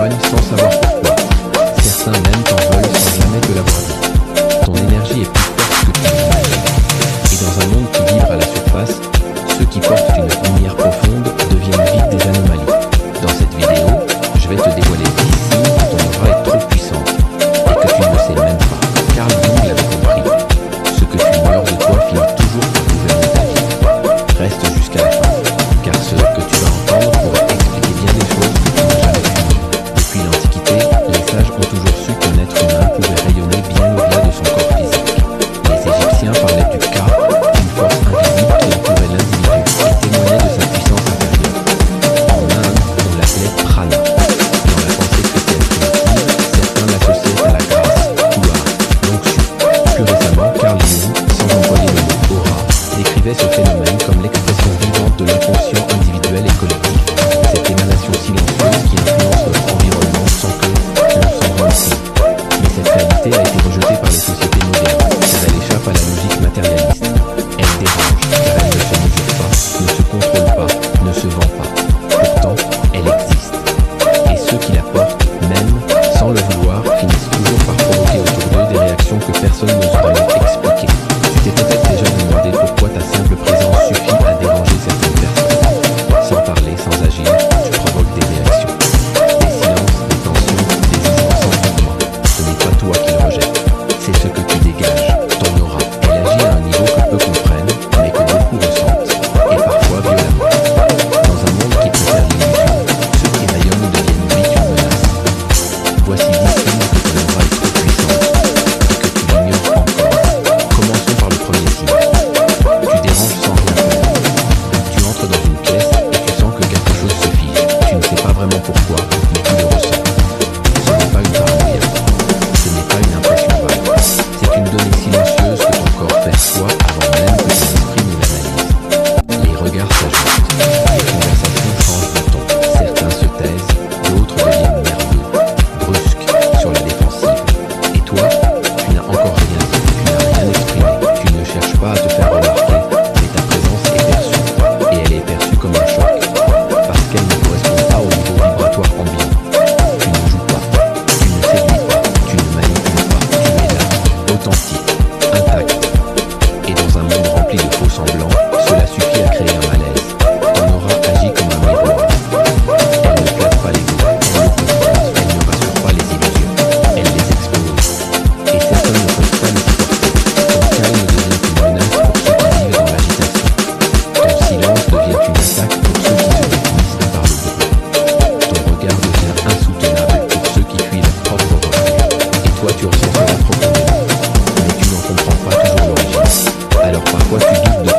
s'éloignent sans savoir pourquoi. Certains même t'en veulent sans jamais te l'avoir dit. Ton énergie est plus forte que tu l'imagines. Et dans un monde qui vibre à la surface, ceux qui portent une lumière profonde deviennent vite des anomalies. Dans cette vidéo, je vais te dévoiler 10 signes que ton aura est trop puissante et que tu ne le sais même pas. Carl Jung l'avait compris. Ce que tu ignores de toi finit toujours par gouverner ta vie. Reste jusqu'à la fin, car ce que tu vas entendre pourrait expliquer bien des choses que tu n'as jamais vues. Depuis l'Antiquité, les sages ont toujours su qu'un être humain pouvait rayonner bien au-delà de son corps physique. Les Égyptiens parlaient du Ka, une force invisible qui entourait l'individu et témoignait de sa puissance intérieure. En Inde, on l'appelait Prana. Dans la pensée chrétienne primitive, certains l'associaient à la grâce ou à l'onction. Plus récemment, Carl Jung, sans employer le mot aura, décrivait ce phénomène comme l'expression vivante de l'inconscient individuel et collectif. Cette émanation silencieuse qui influence notre environnement sans que l'on s'en rende compte. Mais cette réalité a été rejetée par les sociétés modernes, car elle échappe à la logique matérialiste. Elle dérange, car elle ne se mesure pas, ne se contrôle pas, ne se vend pas. Pourtant, elle existe. Et ceux qui la portent, même sans le vouloir, finissent toujours par provoquer autour d'eux des réactions que personne n'ose vraiment expliquer. Tu t'es peut-être déjà demandé pourquoi ta simple présence suffit à déranger certaines personnes. Sans parler, sans agir, tu provoques des réactions. Des silences, des tensions, des jugements sans fondement. Ce n'est pas toi qui le rejette, c'est ce que tu dégages, ton aura. Elle agit à un niveau que peu comprennent, mais que beaucoup ressentent, et parfois violemment. Dans un monde qui préfère l'illusion, ceux qui rayonnent deviennent vite une menace. Voici 10 signes que ton aura est trop puissante, et que tu l'ignores encore. Commençons par le premier signe. Tu déranges sans rien faire. Tu entres dans une pièce et tu sens que quelque chose se fige. Tu ne sais pas vraiment pourquoi, mais tu le ressens. Ce n'est pas une paranoïa. Ce n'est pas une impression vague. C'est une donnée silencieuse que ton corps perçoit avant même que ton esprit ne l'analyse. Les regards s'ajustent. Les conversations changent de ton. Certains se taisent, d'autres deviennent nerveux, brusques, sur la défensive. Et toi, tu n'as encore rien dit, tu n'as rien exprimé. Tu ne cherches pas à te faire remarquer, mais ta présence est perçue. Et elle est perçue comme un choc, parce qu'elle ne correspond pas au niveau vibratoire ambiant. Tu ne joues pas, tu ne séduis pas, tu ne manipules pas, tu es là, authentique, intact. Et dans un monde rempli de faux semblants, cela suffit à créer un malaise. Ton aura agit comme un miroir. Elle ne flatte pas l'ego, elle ne confronte, elle ne rassure pas les illusions, elle les expose. Et certains ne peuvent pas les supporter. Ton calme devient une menace pour ceux qui vivent dans l'agitation. Ton silence devient une attaque pour ceux qui se définissent par le bruit. Ton regard devient insoutenable pour ceux qui fuient leur propre reflet. Et toi tu ressens cela profondément, mais tu n'en comprends pas toujours l'origine. Alors parfois tu doutes de